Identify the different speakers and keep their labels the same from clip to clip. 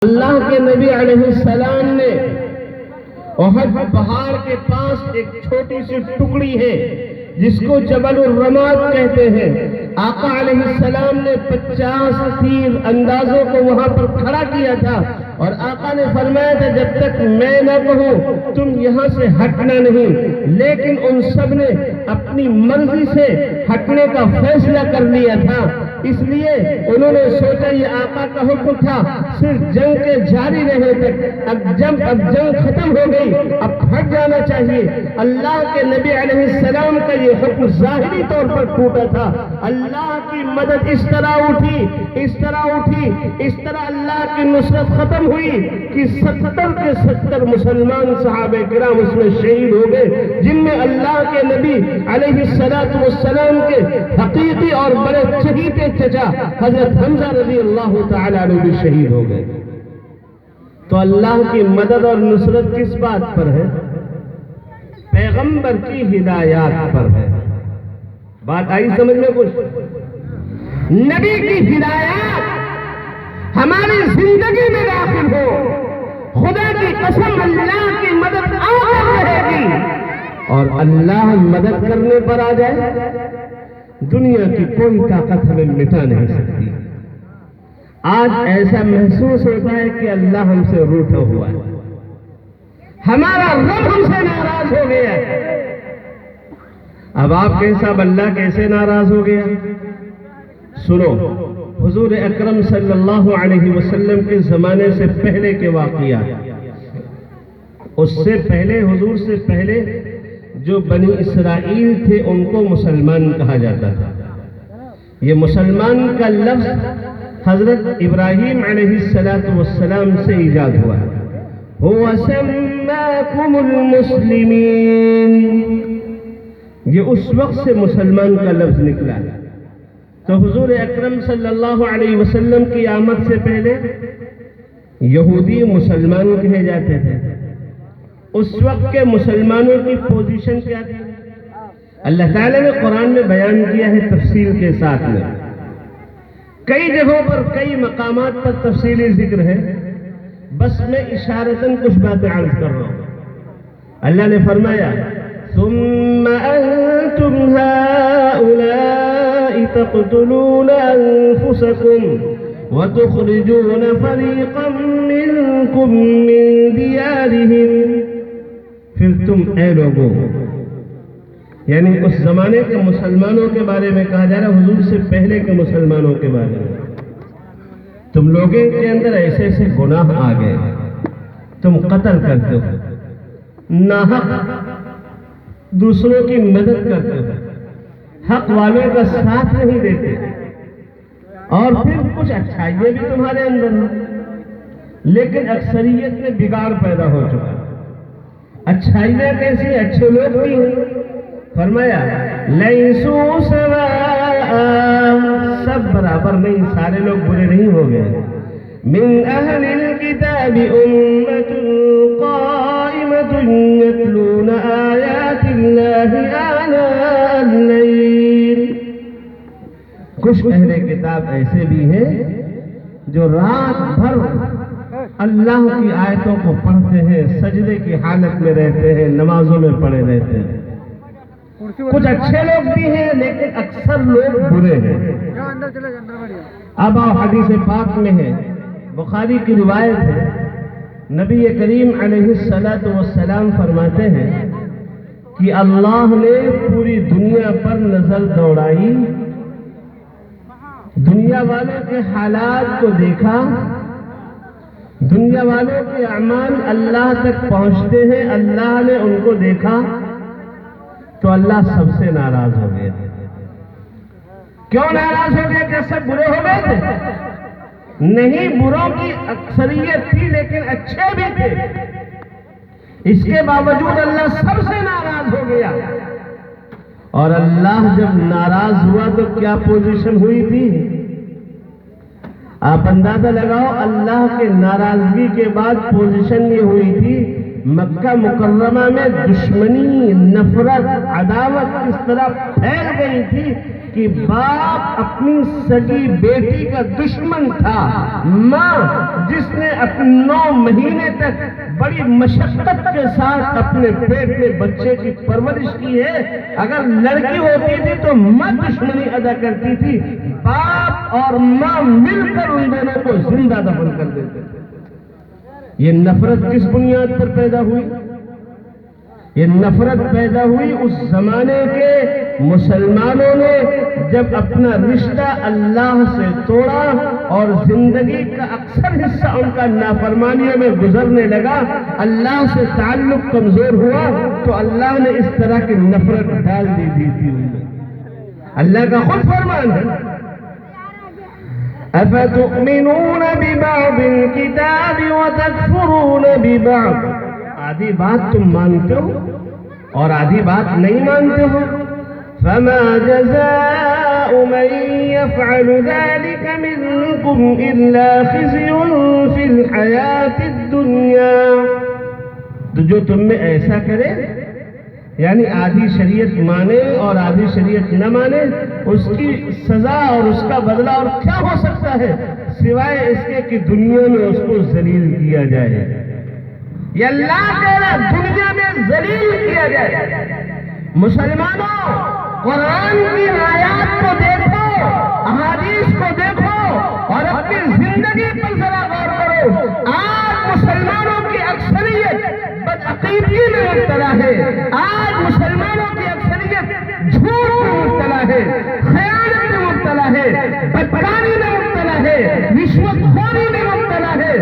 Speaker 1: اللہ کے نبی علیہ السلام نے احد پہاڑ کے پاس ایک چھوٹی سی ٹکڑی ہے جس کو جبل الرماد کہتے ہیں، آقا علیہ السلام نے 50 تیر اندازوں کو وہاں پر کھڑا کیا تھا اور آقا نے فرمایا تھا جب تک میں نہ کہوں تم یہاں سے ہٹنا نہیں، لیکن ان سب نے اپنی مرضی سے ہٹنے کا فیصلہ کر لیا تھا، اس لیے انہوں نے سوچا یہ آقا کا حکم تھا صرف جنگ کے جاری رہے تک، اب جنگ ختم ہو گئی، اب ہٹ جانا چاہیے۔ اللہ کے نبی علیہ السلام کا یہ حکم ظاہری طور پر ٹوٹا تھا، اللہ کی مدد اس طرح اٹھی، اس طرح اللہ کی نصرت ختم ہوئی کہ 70 کے 70 مسلمان صحابہ کرام اس میں شہید ہو گئے، جن میں اللہ کے نبی علیہ السلام کے حقیقی اور بڑے چہیتے چچا حضرت حمزہ رضی اللہ تعالیٰ عنہ بھی شہید ہو گئے۔ تو اللہ کی مدد اور نصرت کس بات پر ہے؟ پیغمبر کی ہدایات پر ہے۔ بات آئی سمجھ میں کچھ؟ نبی کی ہدایات ہماری زندگی میں داخل ہو، خدا کی قسم اللہ کی مدد آگے رہے گی، اور اللہ مدد کرنے پر آ جائے دنیا کی کوئی طاقت ہمیں مٹا نہیں سکتی۔ آج ایسا محسوس ہوتا ہے کہ اللہ ہم سے روٹھا ہوا ہے، ہمارا رب ہم سے ناراض ہو گیا ہے۔ اب آپ کے صاحب اللہ کیسے ناراض ہو گیا؟ سنو، حضور اکرم صلی اللہ علیہ وسلم کے زمانے سے پہلے کے واقعات، اس سے پہلے حضور سے پہلے جو بنی اسرائیل تھے ان کو مسلمان کہا جاتا تھا۔ یہ مسلمان کا لفظ حضرت ابراہیم علیہ السلام سے ایجاد ہوا ہے۔ هُوَ سَمَّاكُمُ الْمُسْلِمِينَ، یہ اس وقت سے مسلمان کا لفظ نکلا ہے۔ تو حضور اکرم صلی اللہ علیہ وسلم کی آمد سے پہلے یہودی مسلمان کہے جاتے تھے۔ اس وقت کے مسلمانوں کی پوزیشن کیا تھی؟ اللہ تعالیٰ نے قرآن میں بیان کیا ہے تفصیل کے ساتھ میں، کئی جگہوں پر کئی مقامات پر تفصیلی ذکر ہے، بس میں اشارتاً کچھ باتیں عرض کر رہا ہوں۔ اللہ نے فرمایا ثم انتم هؤلاء تقتلون انفسكم وتخرجون فريقا منكم من ديارهم، پھر تم اے لوگوں، یعنی اس زمانے کے مسلمانوں کے بارے میں کہا جا رہا ہے، حضور سے پہلے کے مسلمانوں کے بارے میں، تم لوگوں کے اندر ایسے ایسے گناہ آ گئے، تم قتل کرتے ہو، ناحق دوسروں کی مدد کرتے ہو، حق والوں کا ساتھ نہیں دیتے، اور پھر کچھ اچھائیاں بھی تمہارے اندر ہیں، لیکن اکثریت میں بگاڑ پیدا ہو چکا۔ اچھائیاں کیسی؟ اچھے لوگ بھی ہیں، فرمایا لیسوا سواء، سب برابر نہیں، سارے لوگ برے نہیں ہو گئے۔ من اہل الکتاب امۃ قائمۃ یتلون آیات اللہ آناء اللیل، کچھ اہل کتاب ایسے بھی ہیں جو رات بھر اللہ کی آیتوں کو پڑھتے ہیں، سجدے کی حالت میں رہتے ہیں، نمازوں میں پڑے رہتے ہیں۔ کچھ اچھے لوگ بھی ہیں لیکن اکثر لوگ برے ہیں۔ اب حدیث پاک میں ہے، بخاری کی روایت ہے، نبی کریم علیہ السلام فرماتے ہیں کہ اللہ نے پوری دنیا پر نظر دوڑائی، دنیا والوں کے حالات کو دیکھا، دنیا والوں کے اعمال اللہ تک پہنچتے ہیں، اللہ نے ان کو دیکھا تو اللہ سب سے ناراض ہو گئے۔ کیوں ناراض ہو گئے؟ کہ سب برے ہو گئے تھے؟ نہیں، بروں کی اکثریت تھی لیکن اچھے بھی تھے، اس کے باوجود اللہ سب سے ناراض ہو گیا۔ اور اللہ جب ناراض ہوا تو کیا پوزیشن ہوئی تھی؟ آپ اندازہ لگاؤ، اللہ کے ناراضگی کے بعد پوزیشن یہ ہوئی تھی مکہ مکرمہ میں دشمنی، نفرت، عداوت اس طرح پھیل گئی تھی کہ باپ اپنی سگی بیٹی کا دشمن تھا، ماں جس نے 9 مہینے تک بڑی مشقت کے ساتھ اپنے پیٹ میں بچے کی پرورش کی ہے، اگر لڑکی ہوتی تھی تو ماں دشمنی ادا کرتی تھی، باپ اور ماں مل کر ان دونوں کو زندہ دفن کر دیتے تھے۔ یہ نفرت کس بنیاد پر پیدا ہوئی؟ یہ نفرت پیدا ہوئی اس زمانے کے مسلمانوں نے جب اپنا رشتہ اللہ سے توڑا اور زندگی کا اکثر حصہ ان کا نافرمانیوں میں گزرنے لگا، اللہ سے تعلق کمزور ہوا تو اللہ نے اس طرح کی نفرت ڈال دی تھی ان میں۔ اللہ کا خود فرمان ہے اَفَتُؤْمِنُونَ بِبَعْضِ الْكِتَابِ وَتَكْفُرُونَ بِبَعْضٍ، آدھی بات تم مانتے ہو اور آدھی بات نہیں مانتے ہو۔ فَمَا جَزَاءُ مَن يَفْعَلُ ذَلِكَ مِنكُمْ إِلَّا خِزْيٌ فِي الْحَيَاةِ الدُّنْيَا، تو جو تم میں ایسا کرے، یعنی آدھی شریعت مانے اور آدھی شریعت نہ مانے، اس کی سزا اور اس کا بدلہ اور کیا ہو سکتا ہے سوائے اس کے کہ دنیا میں اس کو ذلیل کیا جائے۔ یہ اللہ کہہ رہا دنیا میں ذلیل کیا جائے۔ مسلمانوں، قرآن کی آیات کو دیکھو، احادیث کو دیکھو اور اپنی زندگی پر ذرا غور کرو۔ آج مسلمانوں کی اکثریت بدعقیدگی میں مبتلا ہے، آج مسلمانوں کی اکثریت جھوٹ میں مبتلا ہے، خیانت میں مبتلا ہے، بدکاری میں مبتلا ہے، رشوت خوری میں مبتلا ہے،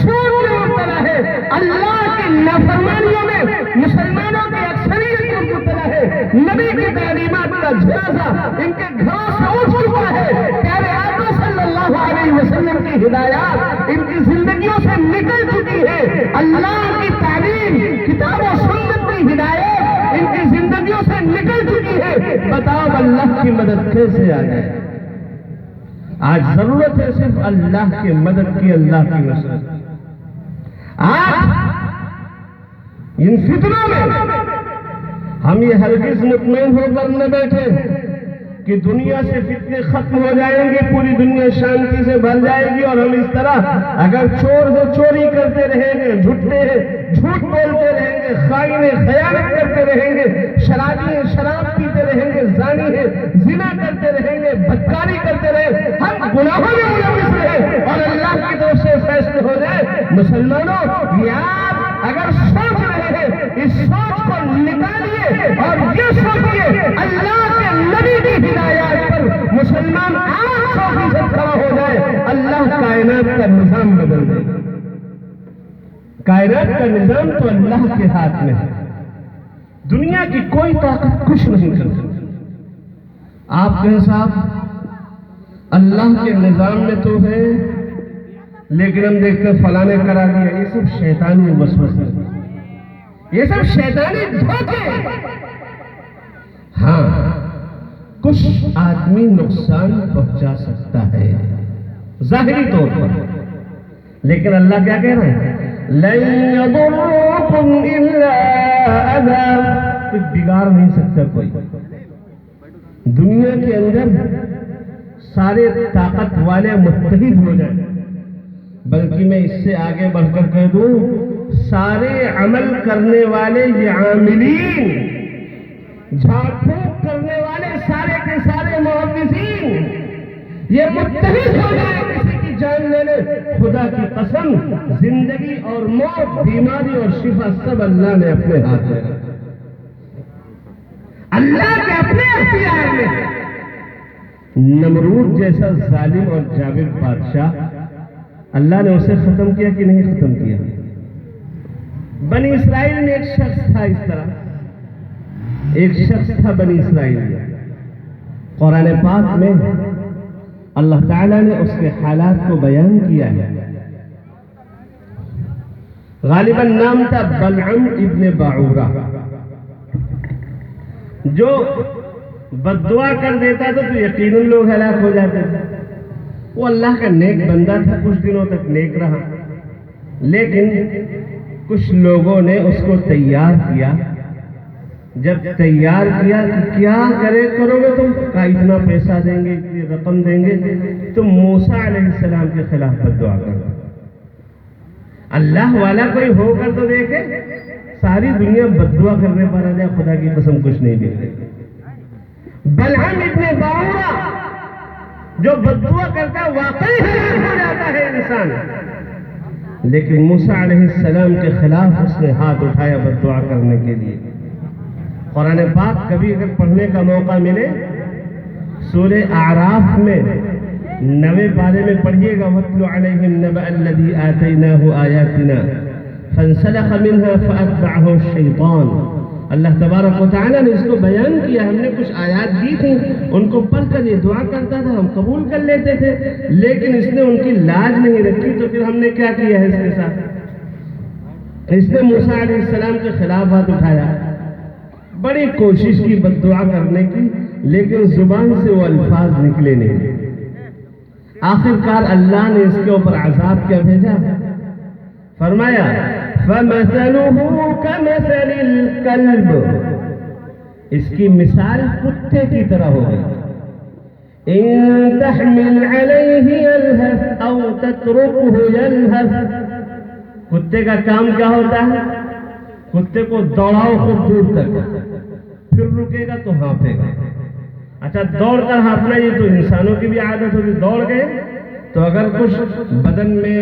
Speaker 1: سود میں مبتلا ہے، اللہ کی نافرمانیوں میں مسلمانوں کی اکثریت میں مبتلا ہے۔ نبی کی تعلیمات کا جنازہ ان کے گھروں سے اٹھ چکا ہے، پیارے آقا صلی اللہ علیہ وسلم کی ہدایات ان کی زندگیوں سے نکل چکی ہے، اللہ کی تعلیم، کتاب و سنت کی ہدایت ان کی زندگیوں سے نکل چکی ہے۔ بتاؤ اللہ کی مدد کیسے آ جائے؟ آج ضرورت ہے صرف اللہ کی مدد کی، اللہ کی نصرت۔ آج ان فتنوں میں ہم یہ ہرگز مطمئن ہو کر نہ بیٹھے کہ دنیا سے فتنے ختم ہو جائیں گے، پوری دنیا شانتی سے بھر جائے گی اور ہم اس طرح اگر چور ہیں چوری کرتے رہیں گے، جھوٹے ہیں جھوٹ بولتے رہیں گے، خائن ہیں خیانت کرتے رہیں گے، شرابی ہیں شراب پیتے رہیں گے، زانی ہیں زنا کرتے رہیں گے، بدکاری کرتے رہیں، ہم گناہوں میں ملوث رہیں اور اللہ کی طرف سے فیصلے ہو جائے۔ مسلمانوں، یہ آپ اگر سوچ رہے ہیں اس سوچ کو نکالیے اور یہ سوچیے اللہ کے نبی کی ہدایات پر مسلمان 800% کھڑا ہو جائے، اللہ کائنات کا نظام بدل دے۔ کائنات کا نظام تو اللہ کے ہاتھ میں ہے، دنیا کی کوئی طاقت کچھ نہیں کر سکتی۔ آپ کے صاحب اللہ کے نظام میں تو ہے، لیکن ہم دیکھتے ہیں فلاں نے کرا دیا، یہ سب شیطانی وسوسے، یہ سب شیطانی دھوکے۔ ہاں، کچھ آدمی نقصان پہنچا سکتا ہے ظاہری طور پر، لیکن اللہ کیا کہہ رہے ہیں؟ لَن يَضُرُّكُمْ إِلَّا أَذًى، کچھ بگاڑ نہیں سکتا کوئی۔ دنیا کے اندر سارے طاقت والے متحد ہو جائیں، بلکہ میں اس سے آگے بڑھ کر کہہ دوں سارے عمل کرنے والے یہ عاملین، جھاڑ پھونک کرنے والے سارے کے سارے محدثین یہ متحد ہو جائے کسی کی جان لینے، خدا کی قسم زندگی اور موت، بیماری اور شفا سب اللہ نے اپنے ہاتھ میں رکھا، اللہ کے اپنے اختیار میں۔ نمرود جیسا ظالم اور جابر بادشاہ اللہ نے اسے ختم کیا کہ نہیں ختم کیا؟ بنی اسرائیل میں ایک شخص تھا، اس طرح ایک شخص تھا بنی اسرائیل میں، قرآن پاک میں اللہ تعالیٰ نے اس کے حالات کو بیان کیا ہے۔ غالباً نام تھا بلعم ابن باعورہ، جو بد دعا کر دیتا تھا تو یقیناً لوگ ہلاک ہو جاتے تھے۔ وہ اللہ کا نیک بندہ تھا، کچھ دنوں تک نیک رہا، لیکن کچھ لوگوں نے اس کو تیار کیا. جب تیار کیا کہ کیا کرو گے تم؟ کہا اتنا پیسہ دیں گے، اتنی رقم دیں گے. تم موسیٰ علیہ السلام کے خلاف بد دعا کرو. اللہ والا کوئی ہو کر تو دیکھے. ساری دنیا بد دعا کرنے پر آ جائے، خدا کی قسم کچھ نہیں دکھتے. بلعام ابن باورا جو بد دعا کرتا ہے واقعی ہلاک ہو جاتا ہے انسان، لیکن موسیٰ علیہ السلام کے خلاف اس نے ہاتھ اٹھایا بد دعا کرنے کے لیے. قرآن پاک کبھی اگر پڑھنے کا موقع ملے سورہ اعراف میں 90 پارے میں پڑھیے گا. وَاتْلُ عَلَيْهِمْ نَبَأَ الَّذِي آتَيْنَاهُ آيَاتِنَا فَانْسَلَخَ مِنْهَا فَأَتْبَعَهُ الشَّيْطَانُ. اللہ تبارک و تعالیٰ نے اس کو بیان کیا. ہم نے کچھ آیات دی تھی، ان کو پڑھ کر یہ دعا کرتا تھا، ہم قبول کر لیتے تھے، لیکن اس نے ان کی لاج نہیں رکھی. تو پھر ہم نے کیا کیا ہے اس کے ساتھ؟ اس نے موسیٰ علیہ السلام کے خلاف ہاتھ اٹھایا، بڑی کوشش کی بد دعا کرنے کی، لیکن زبان سے وہ الفاظ نکلے نہیں. آخرکار اللہ نے اس کے اوپر عذاب کیا بھیجا؟ فرمایا فَمَثَلُهُ كَمَثَلِ الْكَلْبِ. اس کی مثال کتے کی طرح ہو گئی. إِن تَحْمِلْ عَلَيْهِ يَلْهَثْ أَوْ تَتْرُكْهُ يَلْهَثْ. کتے کا کام کیا ہوتا ہے؟ کتے کو دوڑاؤ خوب دور تک، پھر رکے گا تو ہانپے گا. اچھا دوڑ کر ہانپنا یہ تو انسانوں کی بھی عادت ہوتی. دوڑ گئے تو اگر کچھ بدن میں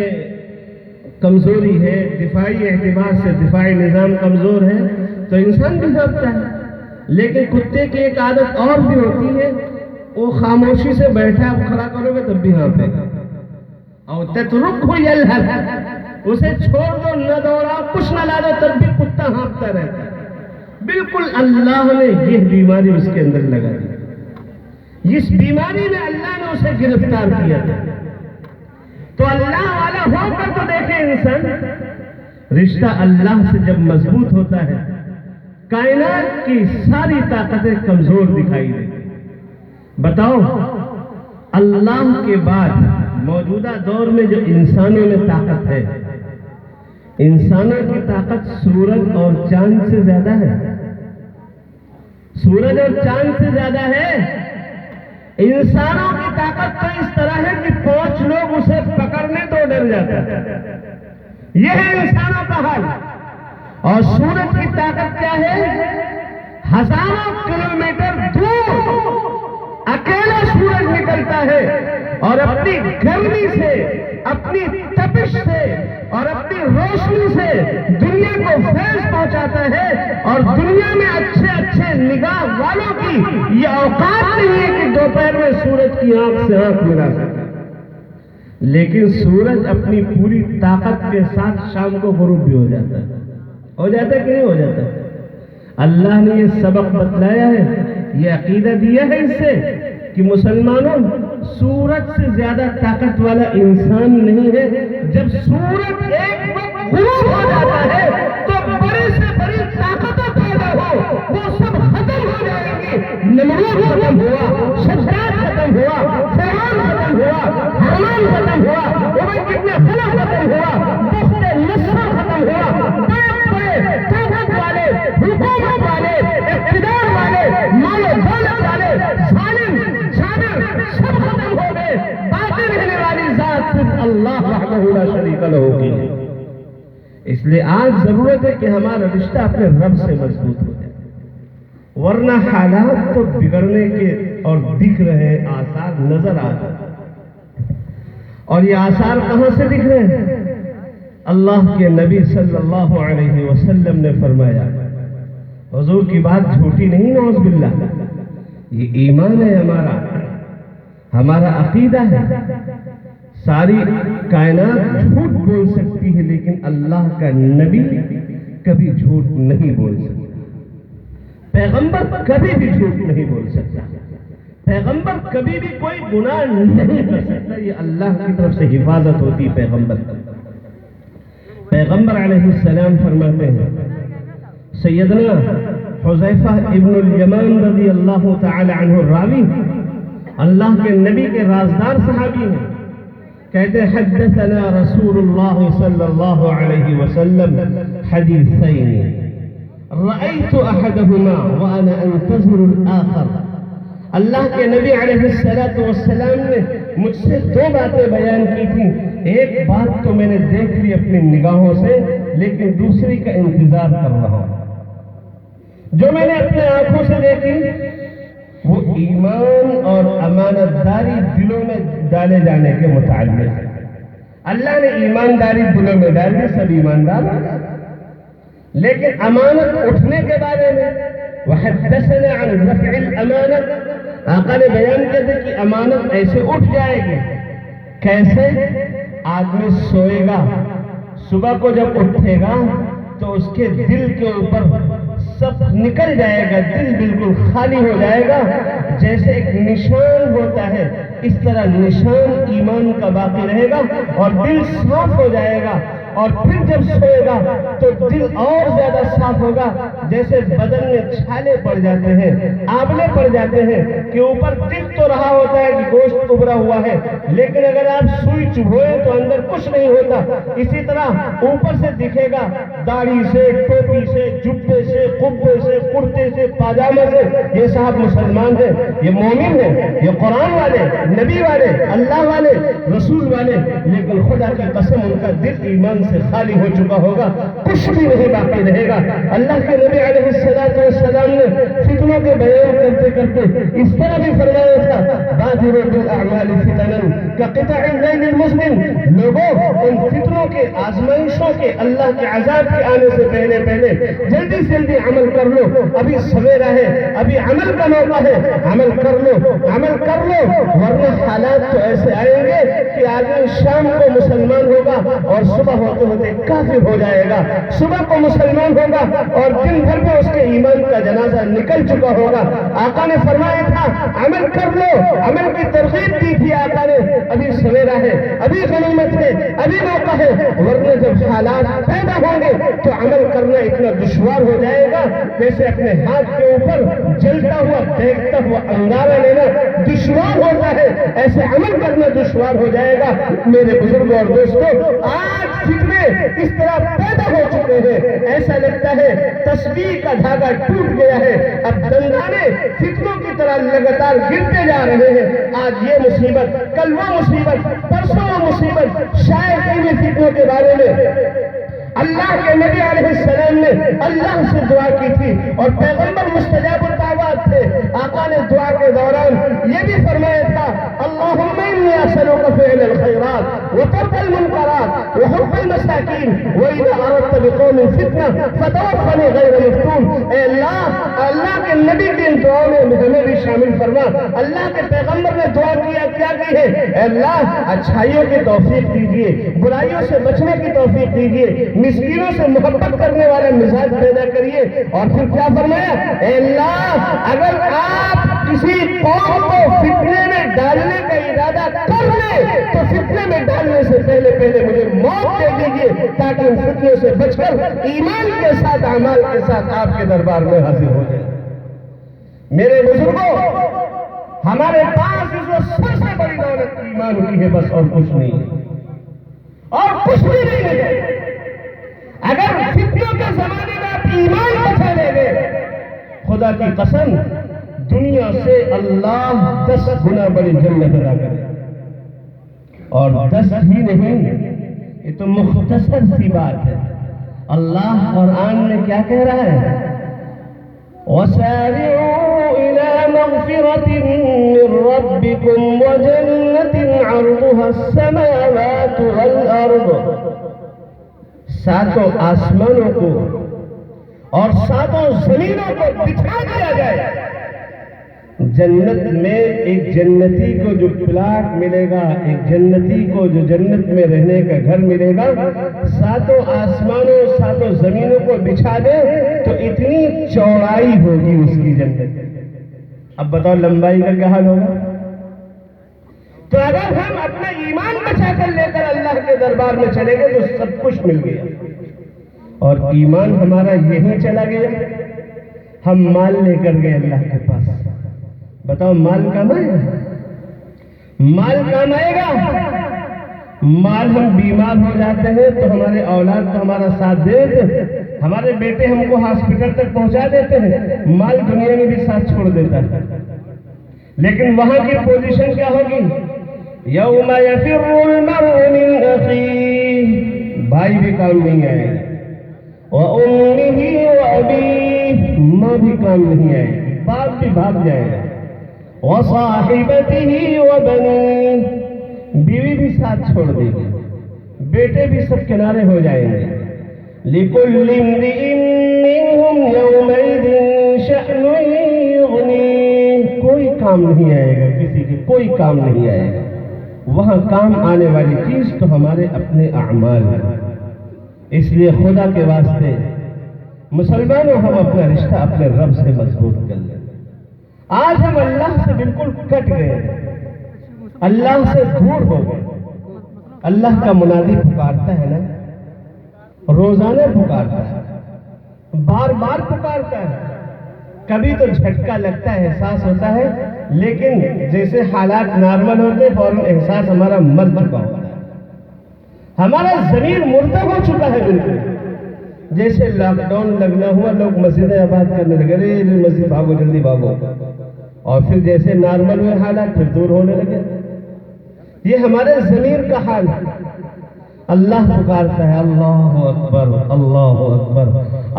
Speaker 1: کمزوری ہے، دفاعی اعتبار سے دفاعی نظام کمزور ہے تو انسان بھی ہانپتا ہے. لیکن کتے کی ایک عادت اور بھی ہوتی ہے، وہ خاموشی سے بیٹھا، آپ کھڑا کرو گے تب بھی ہانپے گا. اور تترکہ یلہث، اسے چھوڑ دو، نہ دوڑا، کچھ نہ لا دو، تب بھی کتا ہانپتا رہتا ہے. بالکل اللہ نے یہ بیماری اس کے اندر لگا دی. اس بیماری میں اللہ نے اسے گرفتار کیا. تو اللہ والا ہو کر تو دیکھیں انسان، رشتہ اللہ سے جب مضبوط ہوتا ہے کائنات کی ساری طاقتیں کمزور دکھائی دیتی. بتاؤ اللہ کے بعد موجودہ دور میں جو انسانوں میں طاقت ہے، انسانوں کی طاقت سورج اور چاند سے زیادہ ہے. سورج اور چاند سے زیادہ ہے. انسانوں کی طاقت تو اس طرح ہے کہ 5 لوگ اسے پکڑنے تو ڈر جاتے ہیں. یہ ہے انسانوں کا حال. اور سورج کی طاقت کیا ہے؟ ہزاروں کلومیٹر دور اکیلا سورج نکلتا ہے اور اپنی گرمی سے، اپنی تپش سے اور اپنی روشنی سے دنیا کو فیض پہنچاتا ہے. اور دنیا میں اچھے اچھے نگاہ والوں کی یہ اوقات نہیں ہے کہ دوپہر میں سورج کی آنکھ سے آنکھ ملا سکے. لیکن سورج اپنی پوری طاقت کے ساتھ شام کو غروب بھی ہو جاتا ہے. ہو جاتا ہے کہ نہیں ہو جاتا؟ اللہ نے یہ سبق بتلایا ہے، یہ عقیدہ دیا ہے اس سے کہ مسلمانوں سورج سے زیادہ طاقت والا انسان نہیں ہے. جب سورج ایک وقت غروب ہو جاتا ہے تو بڑی سے بڑی طاقتیں پیدا ہو، وہ سب ختم ہو جائیں گی. نمرود ختم ہوا، شداد ختم ہوا، فرعون ختم ہوا، حامان ختم ہوا، ابی بن خلف ختم ہوا، بخت نصر ختم ہوا. بڑے طاقت والے، حکومت والے، اقتدار والے، مال و دولت والے، ظالم جابر سب ختم ہو گئے. باقی رہنے والی ذات صرف اللہ وحدہ لا شریک لہ کی. اس لیے آج ضرورت ہے کہ ہمارا رشتہ اپنے رب سے مضبوط ہو جائے، ورنہ حالات تو بگڑنے کے اور دکھ رہے آثار نظر آ رہے ہیں. اور یہ آثار کہاں سے دکھ رہے ہیں؟ اللہ کے نبی صلی اللہ علیہ وسلم نے فرمایا، حضور کی بات جھوٹی نہیں، نعوذ باللہ، یہ ایمان ہے ہمارا عقیدہ ہے. ساری کائنات جھوٹ بول سکتی ہے لیکن اللہ کا نبی کبھی جھوٹ نہیں بول سکتا. پیغمبر کبھی بھی جھوٹ نہیں بول سکتا. پیغمبر کبھی بھی کوئی گناہ نہیں کر سکتا. یہ اللہ کی طرف سے حفاظت ہوتی ہے پیغمبر کی. پیغمبر علیہ السلام فرماتے ہیں، سیدنا حذیفہ ابن الیمان رضی اللہ تعالی عنہ راوی، اللہ کے نبی کے رازدار صحابی ہیں، کہتے حدثنا رسول اللہ صلی اللہ علیہ وسلم حدیثین رأیت احدہما وانا انتظر الاخر. اللہ کے نبی علیہ الصلوۃ والسلام نے مجھ سے دو باتیں بیان کی تھیں. ایک بات تو میں نے دیکھ لی اپنی نگاہوں سے، لیکن دوسری کا انتظار کر رہا ہوں. جو میں نے اپنے آنکھوں سے دیکھی وہ ایمان اور امانت داری دلوں میں ڈالے جانے کے متعلق ہے. اللہ نے ایمانداری دلوں میں ڈال دی، سب ایماندار ہو گئے. لیکن امانت اٹھنے کے بارے میں وحدثنا عن رفع الامانت، آقا نے بیان کیا تھا کہ امانت ایسے اٹھ جائے گی. کیسے؟ آدمی سوئے گا، صبح کو جب اٹھے گا تو اس کے دل کے اوپر سب نکل جائے گا، دل بالکل خالی ہو جائے گا. جیسے ایک نشان ہوتا ہے اس طرح نشان ایمان کا باقی رہے گا اور دل صاف ہو جائے گا. اور پھر جب سوئے گا تو دل اور زیادہ صاف ہوگا. جیسے بدن میں چھالے پڑ جاتے ہیں، آبلے پڑ جاتے ہیں کہ اوپر دل تو رہا ہوتا ہے کہ گوشت ابھرا ہوا ہے، لیکن اگر آپ سوئی چبھوئے تو اندر کچھ نہیں ہوتا. اسی طرح اوپر سے دکھے گا، داڑھی سے، ٹوپی سے، جبے سے، قبے سے، کرتے سے، پاجامے سے، یہ صاحب مسلمان ہیں، یہ مومن ہیں، یہ قرآن والے، نبی والے، اللہ والے، رسول والے، لیکن خدا کی قسم ان کا دل ایمان سے خالی ہو چکا ہوگا، کچھ بھی نہیں باقی رہے گا. اللہ کے نبی علیہ السلام نے فتنوں کے بیان کرتے کرتے اس طرح بھی فرمایا تھا، بادروا بالاعمال فتنا کقطع اللیل المظلم. لوگوں ان فتنوں کے، آزمائشوں کے، اللہ کے عذاب کے آنے سے پہلے پہلے جلدی سے جلدی عمل کر لو. ابھی سویرا ہے، ابھی عمل کا موقع ہے، عمل کر لو، عمل کر لو، ورنہ حالات تو ایسے آئیں گے کہ آدمی شام کو مسلمان ہوگا اور صبح ہوتے ہوتے کافر ہو جائے گا. صبح کو مسلمان ہوگا اور دن بھر میں اس کے ایمان کا جنازہ نکل چکا ہوگا. آقا نے فرمایا تھا عمل کر لو، عمل کی ترغیب دی تھی آقا نے. ابھی سویرا ہے، ابھی غنیمت ہے، ابھی موقع ہے، ورنہ جب حالات پیدا ہوں گے تو عمل کرنا اتنا دشوار ہو جائے گا جیسے اپنے ہاتھ کے اوپر جلتا ہوا دیکھتا ہوا انگارہ لینا دشوار ہوتا ہے، ایسے عمل کرنا دشوار ہو جائے گا. میرے بزرگوں اور دوستوں، آج فتنے اس طرح پیدا ہو چکے ہیں، ایسا لگتا ہے تسبیح کا دھاگا ٹوٹ گیا ہے. اب دندانے فتنوں کی طرح لگاتار گرتے جا رہے ہیں. آج یہ مصیبت، کل وہ مصیبت، پرسوں وہ مصیبت. شاید ان فتنوں کے بارے میں اللہ کے نبی علیہ السلام نے اللہ سے دعا کی تھی اور پیغمبر مستجاب الدعوات تھے. آقا نے دعا کے دوران یہ بھی فرمایا تھا، اللہم انی اسألک فعل الخیرات وترک المنکرات وحب المساکین وإذا اردت بقوم فتنہ فتوفنی غیر مفتون. اے اللہ کے نبی کی ان دعاؤں میں ہمیں بھی شامل فرما. اللہ کے پیغمبر نے دعا کیا کی ہے، اے اللہ اچھائیوں کی توفیق دیجیے، برائیوں سے بچنے کی توفیق دیجیے، مسکینوں سے محبت کرنے والا مزاج پیدا کریے. اور پھر کیا فرمایا، اے اللہ اگر آپ کسی قوم کو فتنے میں ڈالنے کا ارادہ کر لیں تو فتنے میں ڈالنے سے پہلے پہلے مجھے موت دے دیجیے تاکہ ان فتنوں سے بچ کر ایمان کے ساتھ، اعمال کے ساتھ آپ کے دربار میں حاضر ہو جائے. میرے بزرگوں، ہمارے پاس اس وقت سب سے بڑی دولت ایمان کی ہے، بس اور کچھ نہیں ہے، اور کچھ بھی نہیں ہے. اگر فتنوں کے زمانے میں آپ ایمان بچا لیں گے، خدا کی قسم دنیا سے اللہ 10 گنا بڑی جنت ادا کرے. اور 10 ہی نہیں، یہ تو مختصر سی بات ہے. اللہ قرآن میں کیا کہہ رہا ہے، وَسَارِعُوا إِلَى مَغْفِرَةٍ مِّن رَّبِّكُمْ وَجَنَّةٍ عَرْضُهَا السَّمَاوَاتُ وَالْأَرْضُ. ساتوں آسمانوں کو اور ساتوں زمینوں کو بچھا دیا جائے. جنت میں ایک جنتی کو جو پلاٹ ملے گا، ایک جنتی کو جو جنت میں رہنے کا گھر ملے گا، ساتوں آسمانوں ساتوں زمینوں کو بچھا دے تو اتنی چوڑائی ہوگی اس کی جنت. اب بتاؤ لمبائی کا کیا حال ہوگا. تو اگر ہم اپنا ایمان بچا کر لے کر اللہ کے دربار میں چلے گئے تو سب کچھ مل گیا. اور ایمان ہمارا یہیں چلا گیا، ہم مال لے کر گئے اللہ کے پاس. بتاؤ مال کام آئے گا؟ مال کام آئے گا؟ مال ہم بیمار ہو جاتے ہیں تو ہمارے اولاد تو ہمارا ساتھ دے دیتے ہیں، ہمارے بیٹے ہم کو ہاسپٹل تک پہنچا دیتے ہیں، مال دنیا میں بھی ساتھ چھوڑ دیتا ہے، لیکن وہاں کی پوزیشن کیا ہوگی؟ یوم یفر المرء من اخیہ، بھائی بھی کام نہیں آئے گا، وامہ وابیہ، ماں بھی کام نہیں آئے گی، باپ بھی بھاگ جائے گا، وصاحبتہ وبنیہ، بیوی بھی ساتھ چھوڑ دے گی، بیٹے بھی سب کنارے ہو جائیں گے، لِكُلِّ امْرِئٍ مِّنْهُمْ يَوْمَئِذٍ شَأْنٌ يُغْنِيهِ، کوئی کام نہیں آئے گا، کسی کے کوئی کام نہیں آئے گا، وہاں کام آنے والی چیز تو ہمارے اپنے اعمال ہیں۔ اس لیے خدا کے واسطے مسلمانوں ہم اپنا رشتہ اپنے رب سے مضبوط کر لیں۔ آج ہم اللہ سے بالکل کٹ گئے، اللہ سے دور ہو گئے۔ اللہ کا منادی پکارتا ہے نا، روزانہ پکارتا ہے، بار بار پکارتا ہے، کبھی تو جھٹکا لگتا ہے، احساس ہوتا ہے، لیکن جیسے حالات نارمل ہوتے فوراً احساس ہمارا مر چکا ہوتا ہے، ہمارا ضمیر مردہ ہو چکا ہے بالکل، جیسے لاک ڈاؤن لگنا ہوا، لوگ مسجدیں آباد کرنے لگے، ارے مسجد بھاگو جلدی بھاگو، اور پھر جیسے نارمل ہوئے حالات پھر دور ہونے لگے۔ یہ ہمارے ضمیر کا حال ہے۔ اللہ پکارتا ہے، اللہ اکبر اللہ اکبر،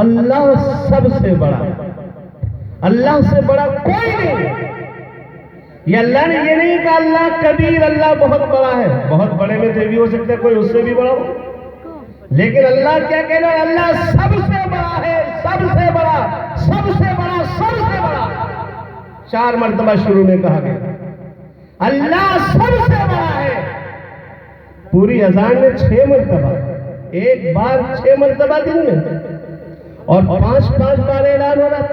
Speaker 1: اللہ سب سے بڑا، اللہ سے بڑا کوئی نہیں۔ یہ اللہ نے یہ نہیں کہا اللہ کبیر، اللہ بہت بڑا ہے، بہت بڑے میں تو یہ بھی ہو سکتا ہے کوئی اس سے بھی بڑا ہو، لیکن اللہ کیا کہہ رہا ہے؟ اللہ سب سے بڑا ہے، سب سے بڑا، سب سے بڑا، سب سے بڑا، 4 مرتبہ شروع میں کہا گیا اللہ سب سے بڑا ہے۔ پوری اذان میں 6 مرتبہ، ایک بار 6 مرتبہ دن میں، اور 5 بار اعلان ہو رہا،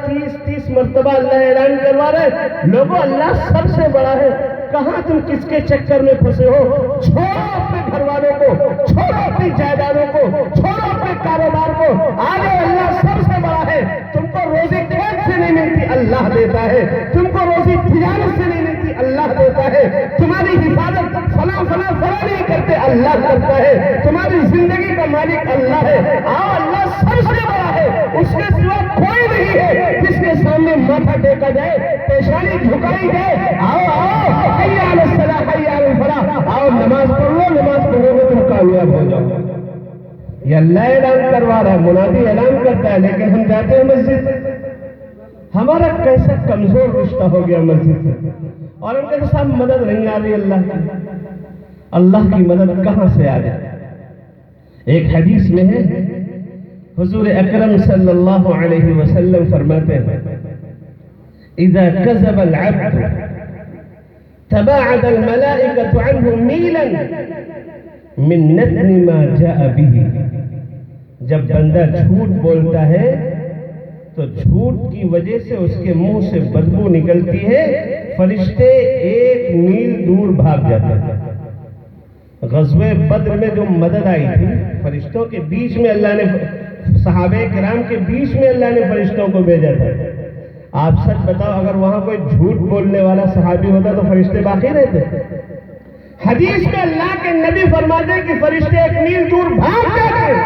Speaker 1: 30 مرتبہ اللہ اعلان کروا رہے لوگوں اللہ سب سے بڑا ہے۔ کہاں تم کس کے چکر میں پھنسے ہو؟ چھوڑو اپنے گھر والوں کو، چھوڑو اپنی جائیدادوں کو، چھوڑو اپنے کاروبار کو، آگے اللہ سب سے بڑا ہے۔ تم کو روزی کھیت سے نہیں ملتی، اللہ دیتا ہے، تم کو روزی تجارت سے نہیں ملتی، اللہ دیتا ہے، تمہاری حفاظت فلاں نہیں کرتے، اللہ کرتا ہے، تمہاری زندگی کا مالک اللہ ہے۔ آؤ اللہ سب سے بڑا ہے، اس کے سوا کوئی نہیں ہے جس کے سامنے ماتھا ٹیکا جائے، پیشانی جھکائی جائے۔ آؤ حی علی الصلاح حی علی الفلاح، آؤ نماز پڑھ لو، نماز پڑھو گے تم کامیاب ہو جاؤ۔ یہ اللہ اعلان کروا رہا ہے، منادی اعلان کرتا ہے، لیکن ہم جاتے ہیں مسجد، ہمارا کیسا کمزور رشتہ ہو گیا مسجد سے، اور ہم کہتے ہیں صاحب مدد نہیں آ رہی اللہ کی۔ اللہ کی مدد کہاں سے آ جائے؟ ایک حدیث میں ہے، حضور اکرم صلی اللہ علیہ وسلم فرماتے ہیں اذا كذب العبد تباعد الملائكة عنه ميلا من نتن ما جاء به، جب بندہ جھوٹ بولتا ہے تو جھوٹ کی وجہ سے اس کے منہ سے بدبو نکلتی ہے، فرشتے 1 میل دور بھاگ جاتے ہیں۔ غزوہ بدر میں جو مدد آئی تھی، فرشتوں کے بیچ میں اللہ نے، صحابہ کرام کے بیچ میں اللہ نے فرشتوں کو بھیجا تھا۔ آپ سچ بتاؤ اگر وہاں کوئی جھوٹ بولنے والا صحابی ہوتا تو فرشتے باقی رہتے؟ حدیث میں اللہ کے نبی فرماتے ہیں کہ فرشتے 1 میل دور بھاگ جاتے ہیں،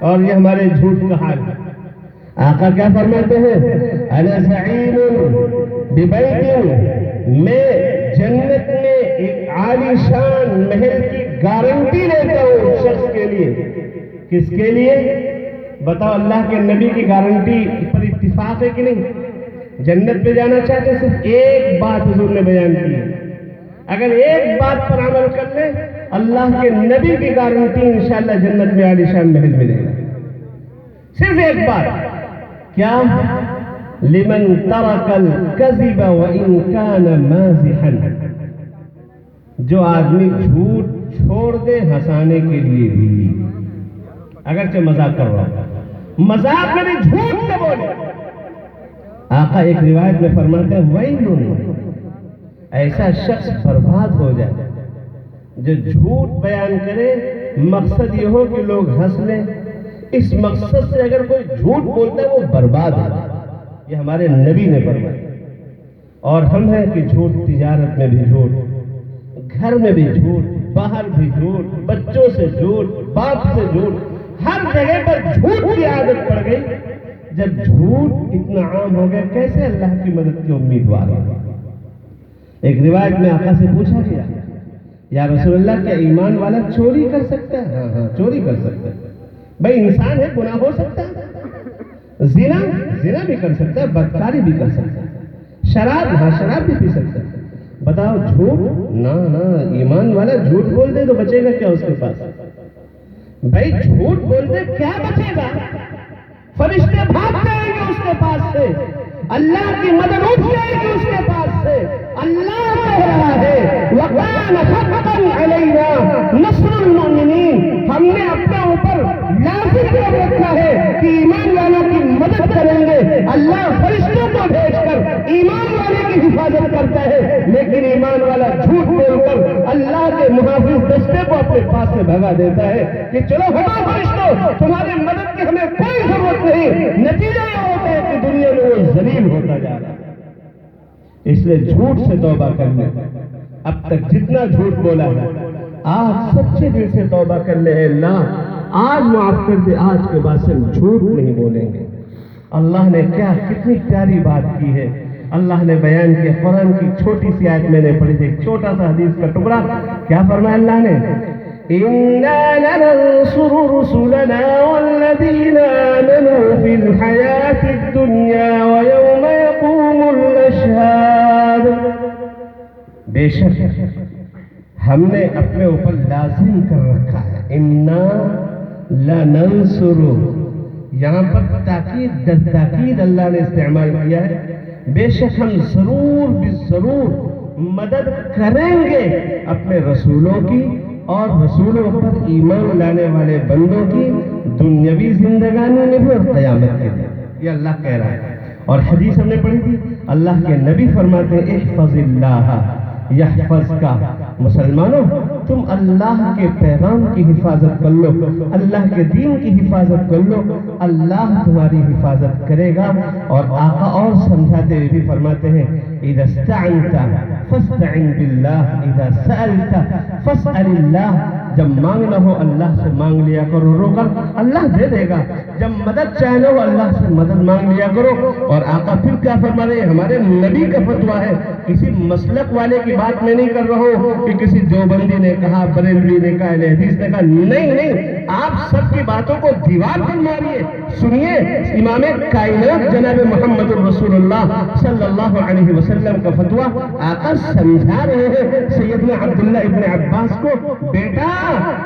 Speaker 1: اور یہ ہمارے جھوٹ کا حال ہے۔ آقا کیا فرماتے ہیں؟ انا سعید ببیت، میں جنت میں ایک عالی شان محل کی گارنٹی لیتا ہوں شخص کے لیے۔ کس کے لیے؟ بتاؤ، اللہ کے نبی کی گارنٹی پر اتفاق ہے کہ نہیں؟ جنت پہ جانا چاہتے صرف ایک بات حضور نے بیان کی ہے، اگر ایک بات پر عمل کر لیں اللہ کے نبی کی گارنٹی انشاءاللہ جنت میں عالی شان محل ملے گا۔ صرف ایک بات، کیا؟ لمن ترک الکذب وان کان مازحا، جو آدمی جھوٹ چھوڑ دے ہنسانے کے لیے بھی، اگرچہ مذاق کر رہا ہوں، مذاق میں بھی جھوٹ نہ بولے۔ آقا ایک روایت میں فرماتے ہیں ویل، ایسا شخص برباد ہو جائے جو جھوٹ بیان کرے، مقصد یہ ہو کہ لوگ ہنس لیں، اس مقصد سے اگر کوئی جھوٹ بولتا ہے وہ برباد ہے۔ یہ ہمارے نبی نے فرمایا، اور ہم ہیں کہ جھوٹ تجارت میں بھی جھوٹ، گھر میں بھی جھوٹ، باہر بھی جھوٹ، بچوں سے جھوٹ، باپ سے جھوٹ، ہر جگہ پر جھوٹ کی عادت پڑ گئی۔ جب جھوٹ اتنا عام ہو گیا کیسے اللہ کی مدد کی امیدوار ہو؟ ایک روایت میں آقا سے پوچھا گیا، یا رسول اللہ کیا ایمان والا چوری کر سکتا ہے؟ ہاں ہاں چوری کر سکتا ہے، بھائی انسان ہے، گناہ ہو سکتا ہے، زنا بھی کر سکتا ہے، بدکاری بھی کر سکتا ہے، شراب بھی پی سکتا ہے، بتاؤ جھوٹ؟ نہ ایمان والا جھوٹ بول دے تو بچے گا کیا اس کے پاس؟ بھائی جھوٹ بول دے کیا بچے گا؟ فرشتے بھاگ جائیں گے اس کے پاس سے، اللہ کی مدد اٹھ جائے گی اس کے پاس سے۔ اللہ کہہ رہا ہے وَكَانَ حَقًّا عَلَيْنَا نَصْرُ الْمُؤْمِنِينَ، ہم نے اپنے اوپر لازم کر رکھا ہے کہ ایمان والوں کی مدد کریں گے۔ اللہ فرشتوں کو بھیج کر ایمان والے کی حفاظت کرتا ہے، لیکن ایمان والا جھوٹ بول کر اللہ کے محافظ دستے کو اپنے پاس سے بھگا دیتا ہے کہ چلو ہٹو فرشتوں، تمہاری مدد کی ہمیں کوئی ضرورت نہیں۔ نتیجہ یہ ہوتا ہے کہ دنیا میں وہ ذلیل ہوتا جا رہا ہے۔ اس لیے جھوٹ سے توبہ کر لیں۔ اب تک جتنا جھوٹ بولا ہے آج سچے دل سے توبہ کر لے، اللہ آج معاف کر دے، آج کے بعد سے جھوٹ نہیں بولیں گے۔ اللہ نے کتنی پیاری بات کی ہے، اللہ نے بیان کیا۔ قرآن کی چھوٹی سی آیت میں نے پڑھی تھی، ایک چھوٹا سا حدیث کا ٹکڑا، کیا فرمایا اللہ نے؟ إِنَّا لَنَنصُرُ رُسُلَنَا وَالَّذِينَ آمَنُوا فِي الْحَيَاةِ الدُّنْيَا وَيَوْمَ يَقُومُ الْأَشْهَادُ۔ بے شک ہم نے اپنے اوپر لازم کر رکھا ہے، إِنَّا لَنَنصُرُ، یہاں پر تاکید در تاکید اللہ نے استعمال کیا ہے، بے شک ہم ضرور مدد کریں گے اپنے رسولوں کی اور رسولوں پر ایمان لانے والے بندوں کی، دنیاوی زندگانی میں بھی اور قیامت کے دن۔ یہ اللہ کہہ رہا ہے۔ اور حدیث ہم نے پڑھی تھی، اللہ کے نبی فرماتے ہیں احفظ اللہ یحفظ کا، مسلمانوں تم اللہ کے پیغام کی حفاظت کر لو، اللہ کے دین کی حفاظت کر لو، اللہ تمہاری حفاظت کرے گا۔ اور آقا اور سمجھاتے ہوئے بھی فرماتے ہیں اذا استعنت فاستعن باللہ اذا سألت فاسأل اللہ، جب مانگنا ہو اللہ سے مانگ لیا کرو، رو کر اللہ دے دے گا، جب مدد چاہنا ہو اللہ سے مدد مانگ لیا کرو۔ اور آقا پھر کیا فرما رہے ہیں؟ ہمارے نبی کا فتویٰ ہے، کسی مسلک والے کی بات میں نہیں کر رہا ہوں کہ کسی دیوبندی نے کہا، بریلوی نے کہا، اہل حدیث نے کہا، نہیں، آپ سب کی باتوں کو دیوار پر ماریے، سنیے امام کائنات جناب محمد الرسول اللہ صلی اللہ علیہ وسلم کا فتویٰ۔ آقا سمجھا رہے ہیں سیدنا عبداللہ ابن عباس کو، بیٹا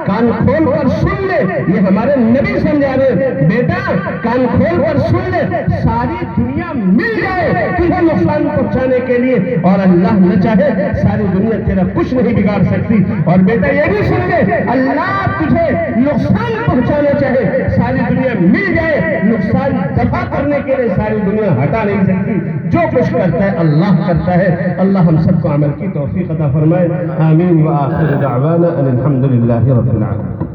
Speaker 1: کان کھول کر سن لے، یہ ہمارے نبی سمجھا رہے ہیں، بیٹا کان کھول کر سن لے، ساری دنیا مل جائے تجھے نقصان پہنچانے کے لیے اور اللہ نہ چاہے ساری دنیا تیرا کچھ نہیں بگاڑ سکتی، اور بیٹا یہ بھی سن لے اللہ تجھے نقصان پہنچانا چاہے ساری دنیا مل جائے، نقصان دفع کرنے کے لیے ساری دنیا ہٹا نہیں سکتی، جو کچھ کرتا ہے اللہ کرتا ہے۔ اللہ ہم سب کو عمل کی توفیق عطا فرمائے، آمین۔ وآخر دعوانا ان الحمد للہ رب العالمین۔